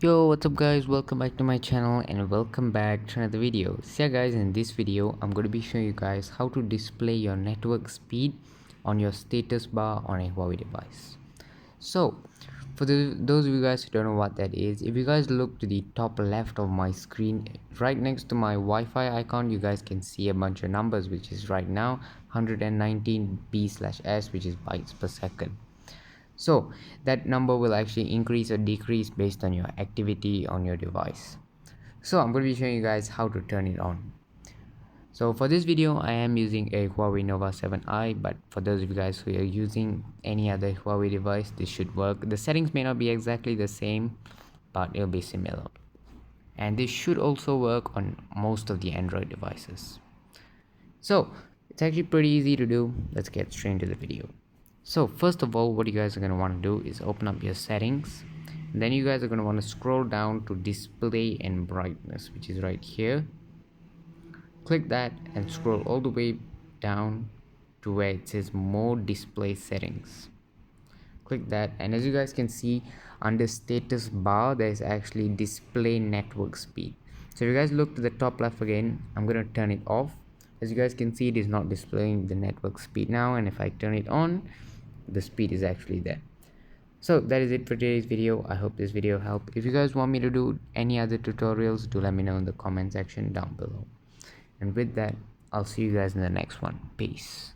Yo, what's up guys, welcome back to my channel and welcome back to another video. So yeah guys, in this video I'm going to be showing you guys how to display your network speed on your status bar on a Huawei device. So for those of you guys who don't know what that is, if you guys look to the top left of my screen, right next to my Wi-Fi icon, you guys can see a bunch of numbers, which is right now 119 b/s, which is bytes per second. So that number will actually increase or decrease based on your activity on your device. So I'm going to be showing you guys how to turn it on. So for this video I am using a Huawei Nova 7i, but for those of you guys who are using any other Huawei device, this should work. The settings may not be exactly the same, but it'll be similar, and this should also work on most of the Android devices. So it's actually pretty easy to do. Let's get straight into the video. So first of all, what you guys are going to want to do is open up your settings. Then you guys are going to want to scroll down to display and brightness, which is right here. Click that and scroll all the way down to where it says more display settings. Click that, and as you guys can see, under status bar there is actually display network speed. So if you guys look to the top left again, I'm going to turn it off. As you guys can see, it is not displaying the network speed now, and if I turn it on, the speed is actually there. So that is it for today's video. I hope this video helped. If you guys want me to do any other tutorials, do let me know in the comment section down below. And with that, I'll see you guys in the next one. Peace.